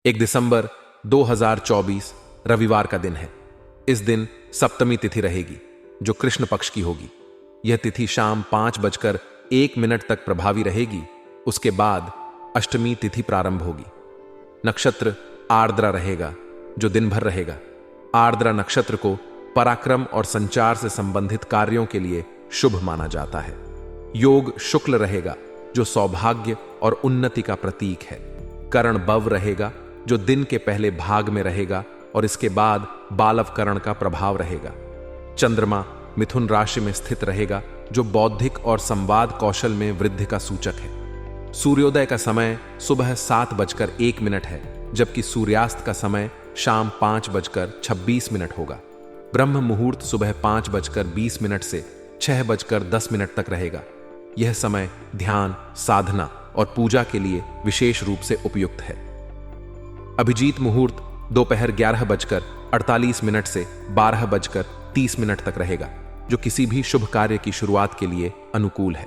1 दिसंबर 2024 रविवार का दिन है। इस दिन सप्तमी तिथि रहेगी जो कृष्ण पक्ष की होगी। यह तिथि शाम 5:01 तक प्रभावी रहेगी। उसके बाद अष्टमी तिथि प्रारंभ होगी। नक्षत्र आर्द्रा रहेगा जो दिन भर रहेगा। आर्द्रा नक्षत्र को पराक्रम और संचार से संबंधित कार्यों के लिए शुभ माना जाता है। योग शुक्ल रहेगा जो सौभाग्य और उन्नति का प्रतीक है। करण बव रहेगा जो दिन के पहले भाग में रहेगा और इसके बाद बालव करण का प्रभाव रहेगा। चंद्रमा मिथुन राशि में स्थित रहेगा जो बौद्धिक और संवाद कौशल में वृद्धि का सूचक है। सूर्योदय का समय सुबह 7:01 है, जबकि सूर्यास्त का समय शाम 5:26 होगा। ब्रह्म मुहूर्त सुबह 5:20 से 6:10 तक रहेगा। यह समय ध्यान, साधना और पूजा के लिए विशेष रूप से उपयुक्त है। अभिजीत मुहूर्त दोपहर 11:48 से 12:30 तक रहेगा, जो किसी भी शुभ कार्य की शुरुआत के लिए अनुकूल है।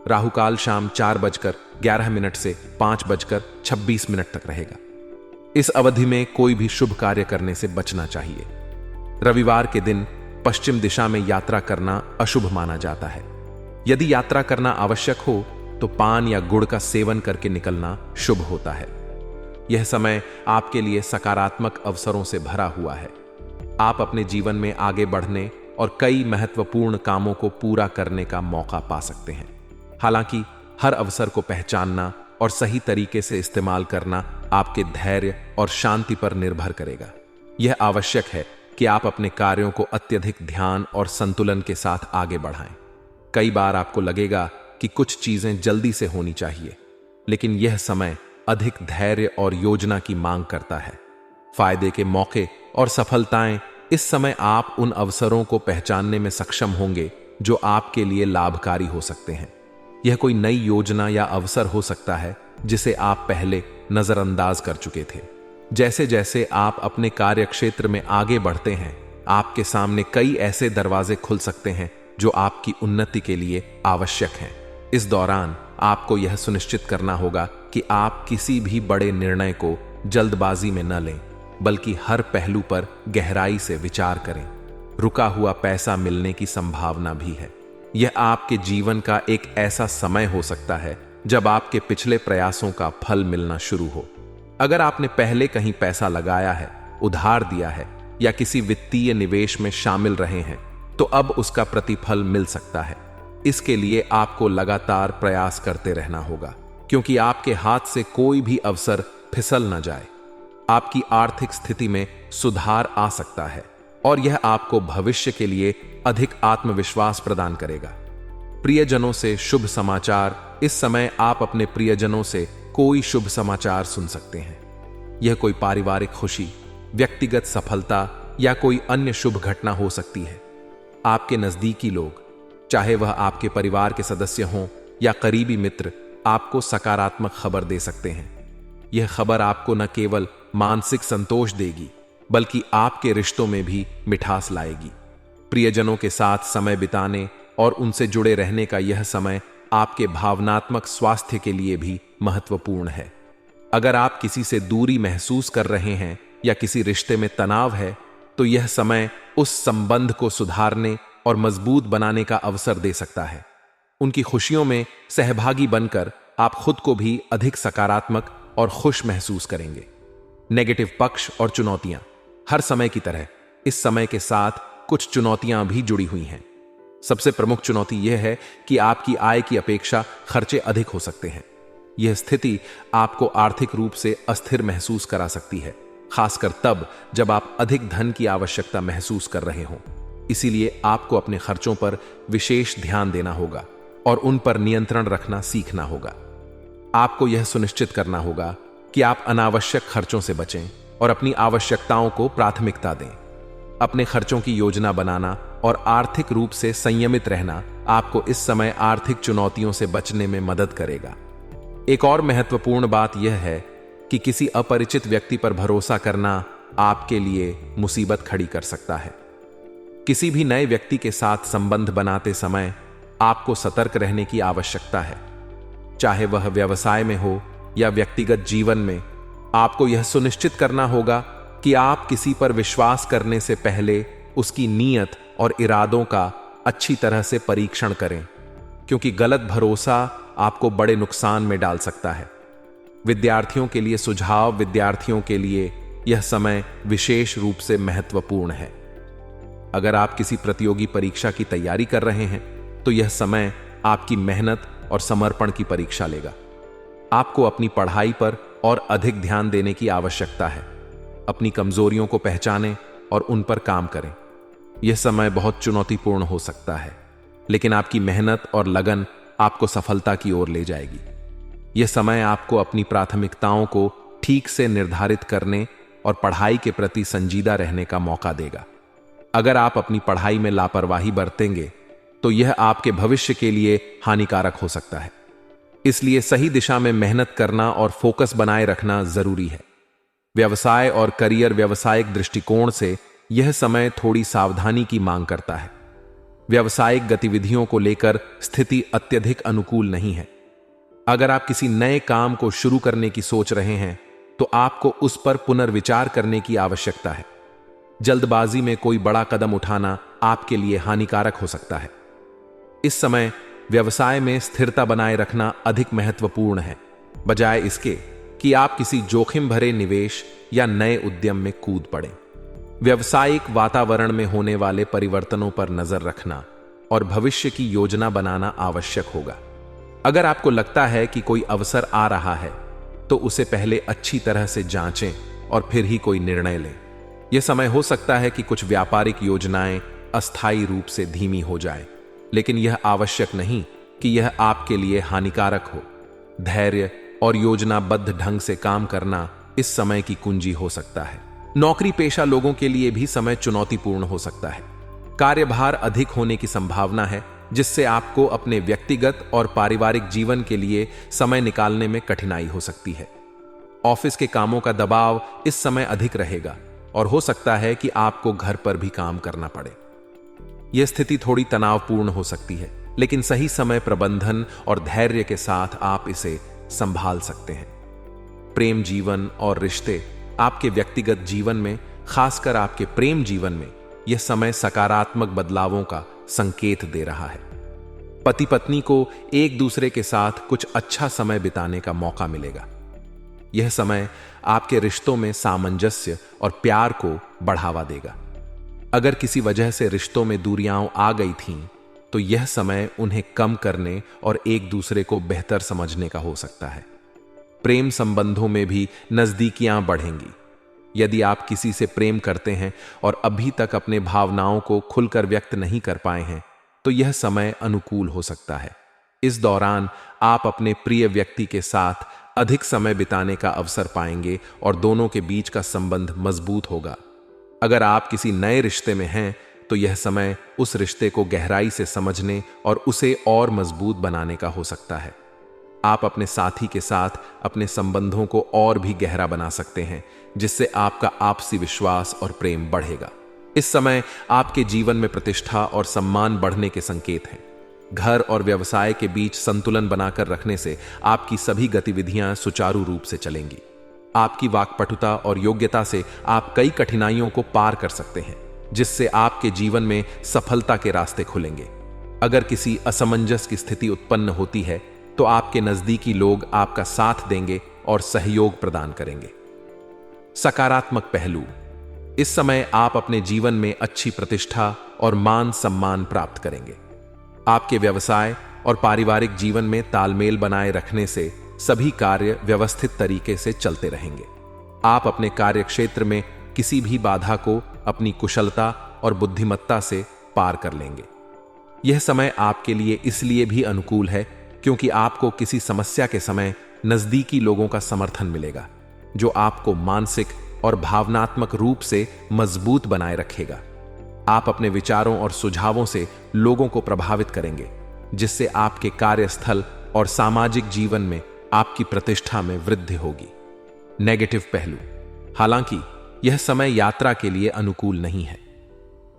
राहुकाल शाम 4:11 से 5:26 तक रहेगा। इस अवधि में कोई भी शुभ कार्य करने से बचना चाहिए। रविवार के दिन पश्चिम दिशा में यात्रा करना अशुभ माना जाता है। यदि यात्रा करना आवश्यक हो तो पान या गुड़ का सेवन करके निकलना शुभ होता है। यह समय आपके लिए सकारात्मक अवसरों से भरा हुआ है। आप अपने जीवन में आगे बढ़ने और कई महत्वपूर्ण कामों को पूरा करने का मौका पा सकते हैं। हालांकि हर अवसर को पहचानना और सही तरीके से इस्तेमाल करना आपके धैर्य और शांति पर निर्भर करेगा। यह आवश्यक है कि आप अपने कार्यों को अत्यधिक ध्यान और संतुलन के साथ आगे बढ़ाएं। कई बार आपको लगेगा कि कुछ चीजें जल्दी से होनी चाहिए, लेकिन यह समय अधिक धैर्य और योजना की मांग करता है। फायदे के मौके और सफलताएं इस समय आप उन अवसरों को पहचानने में सक्षम होंगे जो आपके लिए लाभकारी हो सकते हैं। यह कोई नई योजना या अवसर हो सकता है जिसे आप पहले नजरअंदाज कर चुके थे। जैसे जैसे आप अपने कार्य क्षेत्र में आगे बढ़ते हैं, आपके सामने कई ऐसे दरवाजे खुल सकते हैं जो आपकी उन्नति के लिए आवश्यक हैं। इस दौरान आपको यह सुनिश्चित करना होगा कि आप किसी भी बड़े निर्णय को जल्दबाजी में न लें, बल्कि हर पहलू पर गहराई से विचार करें। रुका हुआ पैसा मिलने की संभावना भी है। यह आपके जीवन का एक ऐसा समय हो सकता है जब आपके पिछले प्रयासों का फल मिलना शुरू हो। अगर आपने पहले कहीं पैसा लगाया है, उधार दिया है या किसी वित्तीय निवेश में शामिल रहे हैं, तो अब उसका प्रतिफल मिल सकता है। इसके लिए आपको लगातार प्रयास करते रहना होगा, क्योंकि आपके हाथ से कोई भी अवसर फिसल न जाए। आपकी आर्थिक स्थिति में सुधार आ सकता है और यह आपको भविष्य के लिए अधिक आत्मविश्वास प्रदान करेगा। प्रियजनों से शुभ समाचार। इस समय आप अपने प्रियजनों से कोई शुभ समाचार सुन सकते हैं। यह कोई पारिवारिक खुशी, व्यक्तिगत सफलता या कोई अन्य शुभ घटना हो सकती है। आपके नजदीकी लोग, चाहे वह आपके परिवार के सदस्य हों या करीबी मित्र, आपको सकारात्मक खबर दे सकते हैं। यह खबर आपको न केवल मानसिक संतोष देगी, बल्कि आपके रिश्तों में भी मिठास लाएगी। प्रियजनों के साथ समय बिताने और उनसे जुड़े रहने का यह समय आपके भावनात्मक स्वास्थ्य के लिए भी महत्वपूर्ण है। अगर आप किसी से दूरी महसूस कर रहे हैं या किसी रिश्ते में तनाव है, तो यह समय उस संबंध को सुधारने और मजबूत बनाने का अवसर दे सकता है। उनकी खुशियों में सहभागी बनकर आप खुद को भी अधिक सकारात्मक और खुश महसूस करेंगे। नेगेटिव पक्ष और चुनौतियां। हर समय की तरह इस समय के साथ कुछ चुनौतियां भी जुड़ी हुई हैं। सबसे प्रमुख चुनौती यह है कि आपकी आय की अपेक्षा खर्चे अधिक हो सकते हैं। यह स्थिति आपको आर्थिक रूप से अस्थिर महसूस करा सकती है, खासकर तब जब आप अधिक धन की आवश्यकता महसूस कर रहे हों। इसीलिए आपको अपने खर्चों पर विशेष ध्यान देना होगा और उन पर नियंत्रण रखना सीखना होगा। आपको यह सुनिश्चित करना होगा कि आप अनावश्यक खर्चों से बचें और अपनी आवश्यकताओं को प्राथमिकता दें। अपने खर्चों की योजना बनाना और आर्थिक रूप से संयमित रहना आपको इस समय आर्थिक चुनौतियों से बचने में मदद करेगा। एक और महत्वपूर्ण बात यह है कि किसी अपरिचित व्यक्ति पर भरोसा करना आपके लिए मुसीबत खड़ी कर सकता है। किसी भी नए व्यक्ति के साथ संबंध बनाते समय आपको सतर्क रहने की आवश्यकता है। चाहे वह व्यवसाय में हो या व्यक्तिगत जीवन में, आपको यह सुनिश्चित करना होगा कि आप किसी पर विश्वास करने से पहले उसकी नीयत और इरादों का अच्छी तरह से परीक्षण करें, क्योंकि गलत भरोसा आपको बड़े नुकसान में डाल सकता है। विद्यार्थियों के लिए सुझाव। विद्यार्थियों के लिए यह समय विशेष रूप से महत्वपूर्ण है। अगर आप किसी प्रतियोगी परीक्षा की तैयारी कर रहे हैं तो यह समय आपकी मेहनत और समर्पण की परीक्षा लेगा। आपको अपनी पढ़ाई पर और अधिक ध्यान देने की आवश्यकता है। अपनी कमजोरियों को पहचानें और उन पर काम करें। यह समय बहुत चुनौतीपूर्ण हो सकता है, लेकिन आपकी मेहनत और लगन आपको सफलता की ओर ले जाएगी। यह समय आपको अपनी प्राथमिकताओं को ठीक से निर्धारित करने और पढ़ाई के प्रति संजीदा रहने का मौका देगा। अगर आप अपनी पढ़ाई में लापरवाही बरतेंगे तो यह आपके भविष्य के लिए हानिकारक हो सकता है। इसलिए सही दिशा में मेहनत करना और फोकस बनाए रखना जरूरी है। व्यवसाय और करियर। व्यावसायिक दृष्टिकोण से यह समय थोड़ी सावधानी की मांग करता है। व्यावसायिक गतिविधियों को लेकर स्थिति अत्यधिक अनुकूल नहीं है। अगर आप किसी नए काम को शुरू करने की सोच रहे हैं तो आपको उस पर पुनर्विचार करने की आवश्यकता है। जल्दबाजी में कोई बड़ा कदम उठाना आपके लिए हानिकारक हो सकता है। इस समय व्यवसाय में स्थिरता बनाए रखना अधिक महत्वपूर्ण है, बजाय इसके कि आप किसी जोखिम भरे निवेश या नए उद्यम में कूद पड़ें। व्यावसायिक वातावरण में होने वाले परिवर्तनों पर नजर रखना और भविष्य की योजना बनाना आवश्यक होगा। अगर आपको लगता है कि कोई अवसर आ रहा है तो उसे पहले अच्छी तरह से जांचें और फिर ही कोई निर्णय लें। यह समय हो सकता है कि कुछ व्यापारिक योजनाएं अस्थायी रूप से धीमी हो जाएं, लेकिन यह आवश्यक नहीं कि यह आपके लिए हानिकारक हो। धैर्य और योजनाबद्ध ढंग से काम करना इस समय की कुंजी हो सकता है। नौकरी पेशा लोगों के लिए भी समय चुनौतीपूर्ण हो सकता है। कार्यभार अधिक होने की संभावना है, जिससे आपको अपने व्यक्तिगत और पारिवारिक जीवन के लिए समय निकालने में कठिनाई हो सकती है। ऑफिस के कामों का दबाव इस समय अधिक रहेगा और हो सकता है कि आपको घर पर भी काम करना पड़े। यह स्थिति थोड़ी तनावपूर्ण हो सकती है, लेकिन सही समय प्रबंधन और धैर्य के साथ आप इसे संभाल सकते हैं। प्रेम जीवन और रिश्ते। आपके व्यक्तिगत जीवन में, खासकर आपके प्रेम जीवन में, यह समय सकारात्मक बदलावों का संकेत दे रहा है। पति पत्नी को एक दूसरे के साथ कुछ अच्छा समय बिताने का मौका मिलेगा। यह समय आपके रिश्तों में सामंजस्य और प्यार को बढ़ावा देगा। अगर किसी वजह से रिश्तों में दूरियां आ गई थीं, तो यह समय उन्हें कम करने और एक दूसरे को बेहतर समझने का हो सकता है। प्रेम संबंधों में भी नजदीकियां बढ़ेंगी। यदि आप किसी से प्रेम करते हैं और अभी तक अपने भावनाओं को खुलकर व्यक्त नहीं कर पाए हैं, तो यह समय अनुकूल हो सकता है। इस दौरान आप अपने प्रिय व्यक्ति के साथ अधिक समय बिताने का अवसर पाएंगे और दोनों के बीच का संबंध मजबूत होगा। अगर आप किसी नए रिश्ते में हैं तो यह समय उस रिश्ते को गहराई से समझने और उसे और मजबूत बनाने का हो सकता है। आप अपने साथी के साथ अपने संबंधों को और भी गहरा बना सकते हैं, जिससे आपका आपसी विश्वास और प्रेम बढ़ेगा। इस समय आपके जीवन में प्रतिष्ठा और सम्मान बढ़ने के संकेत हैं। घर और व्यवसाय के बीच संतुलन बनाकर रखने से आपकी सभी गतिविधियां सुचारू रूप से चलेंगी। आपकी वाक्पटुता और योग्यता से आप कई कठिनाइयों को पार कर सकते हैं, जिससे आपके जीवन में सफलता के रास्ते खुलेंगे। अगर किसी असमंजस की स्थिति उत्पन्न होती है तो आपके नजदीकी लोग आपका साथ देंगे और सहयोग प्रदान करेंगे। सकारात्मक पहलू। इस समय आप अपने जीवन में अच्छी प्रतिष्ठा और मान सम्मान प्राप्त करेंगे। आपके व्यवसाय और पारिवारिक जीवन में तालमेल बनाए रखने से सभी कार्य व्यवस्थित तरीके से चलते रहेंगे। आप अपने कार्य क्षेत्र में किसी भी बाधा को अपनी कुशलता और बुद्धिमत्ता से पार कर लेंगे। यह समय आपके लिए इसलिए भी अनुकूल है क्योंकि आपको किसी समस्या के समय नजदीकी लोगों का समर्थन मिलेगा, जो आपको मानसिक और भावनात्मक रूप से मजबूत बनाए रखेगा। आप अपने विचारों और सुझावों से लोगों को प्रभावित करेंगे, जिससे आपके कार्यस्थल और सामाजिक जीवन में आपकी प्रतिष्ठा में वृद्धि होगी। नेगेटिव पहलू। हालांकि यह समय यात्रा के लिए अनुकूल नहीं है।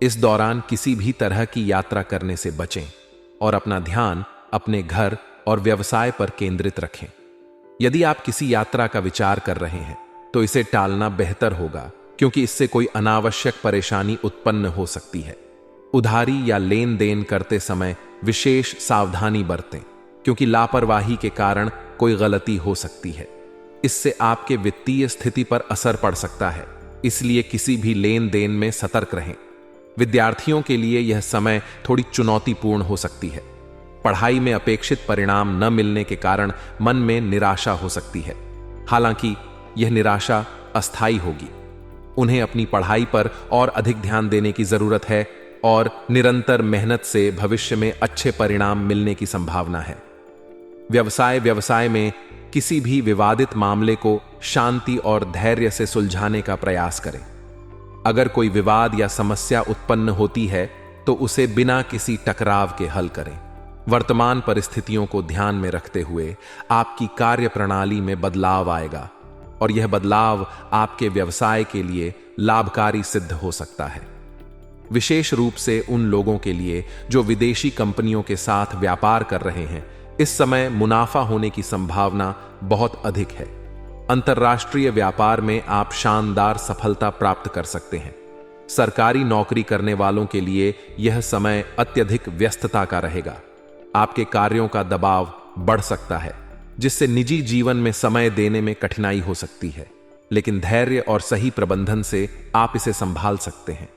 इस दौरान किसी भी तरह की यात्रा करने से बचें और अपना ध्यान अपने घर और व्यवसाय पर केंद्रित रखें। यदि आप किसी यात्रा का विचार कर रहे हैं तो इसे टालना बेहतर होगा, क्योंकि इससे कोई अनावश्यक परेशानी उत्पन्न हो सकती है। उधारी या लेन देन करते समय विशेष सावधानी बरतें, क्योंकि लापरवाही के कारण कोई गलती हो सकती है। इससे आपके वित्तीय स्थिति पर असर पड़ सकता है, इसलिए किसी भी लेन देन में सतर्क रहें। विद्यार्थियों के लिए यह समय थोड़ी चुनौतीपूर्ण हो सकती है। पढ़ाई में अपेक्षित परिणाम न मिलने के कारण मन में निराशा हो सकती है। हालांकि यह निराशा अस्थायी होगी। उन्हें अपनी पढ़ाई पर और अधिक ध्यान देने की जरूरत है और निरंतर मेहनत से भविष्य में अच्छे परिणाम मिलने की संभावना है। व्यवसाय में किसी भी विवादित मामले को शांति और धैर्य से सुलझाने का प्रयास करें। अगर कोई विवाद या समस्या उत्पन्न होती है तो उसे बिना किसी टकराव के हल करें। वर्तमान परिस्थितियों को ध्यान में रखते हुए आपकी कार्य प्रणाली में बदलाव आएगा और यह बदलाव आपके व्यवसाय के लिए लाभकारी सिद्ध हो सकता है। विशेष रूप से उन लोगों के लिए जो विदेशी कंपनियों के साथ व्यापार कर रहे हैं, इस समय मुनाफा होने की संभावना बहुत अधिक है। अंतर्राष्ट्रीय व्यापार में आप शानदार सफलता प्राप्त कर सकते हैं। सरकारी नौकरी करने वालों के लिए यह समय अत्यधिक व्यस्तता का रहेगा। आपके कार्यों का दबाव बढ़ सकता है, जिससे निजी जीवन में समय देने में कठिनाई हो सकती है, लेकिन धैर्य और सही प्रबंधन से आप इसे संभाल सकते हैं।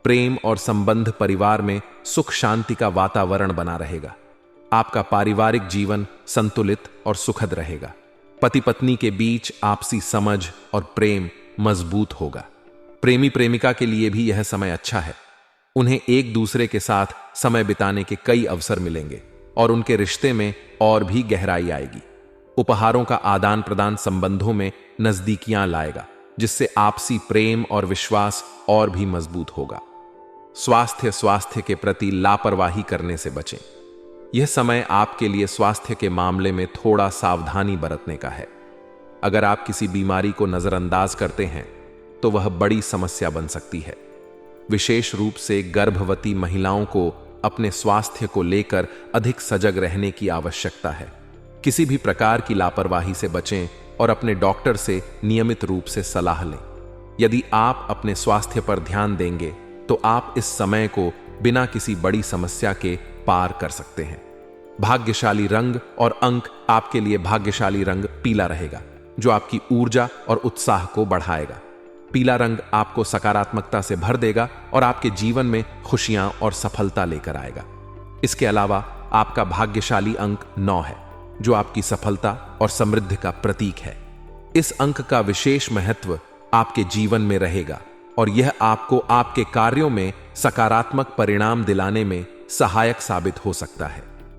प्रेम और संबंध परिवार में सुख शांति का वातावरण बना रहेगा। आपका पारिवारिक जीवन संतुलित और सुखद रहेगा। पति पत्नी के बीच आपसी समझ और प्रेम मजबूत होगा। प्रेमी प्रेमिका के लिए भी यह समय अच्छा है। उन्हें एक दूसरे के साथ समय बिताने के कई अवसर मिलेंगे और उनके रिश्ते में और भी गहराई आएगी। उपहारों का आदान प्रदान संबंधों में नजदीकियां लाएगा, जिससे आपसी प्रेम और विश्वास और भी मजबूत होगा। स्वास्थ्य के प्रति लापरवाही करने से बचें। यह समय आपके लिए स्वास्थ्य के मामले में थोड़ा सावधानी बरतने का है। अगर आप किसी बीमारी को नजरअंदाज करते हैं तो वह बड़ी समस्या बन सकती है। विशेष रूप से गर्भवती महिलाओं को अपने स्वास्थ्य को लेकर अधिक सजग रहने की आवश्यकता है। किसी भी प्रकार की लापरवाही से बचें और अपने डॉक्टर से नियमित रूप से सलाह लें। यदि आप अपने स्वास्थ्य पर ध्यान देंगे तो आप इस समय को बिना किसी बड़ी समस्या के पार कर सकते हैं। भाग्यशाली रंग और अंक आपके लिए भाग्यशाली रंग पीला रहेगा, जो आपकी ऊर्जा और उत्साह को बढ़ाएगा। पीला रंग आपको सकारात्मकता से भर देगा और आपके जीवन में खुशियां और सफलता लेकर आएगा। इसके अलावा आपका भाग्यशाली अंक 9 है, जो आपकी सफलता और समृद्धि का प्रतीक है। इस अंक का विशेष महत्व आपके जीवन में रहेगा और यह आपको आपके कार्यों में सकारात्मक परिणाम दिलाने में सहायक साबित हो सकता है।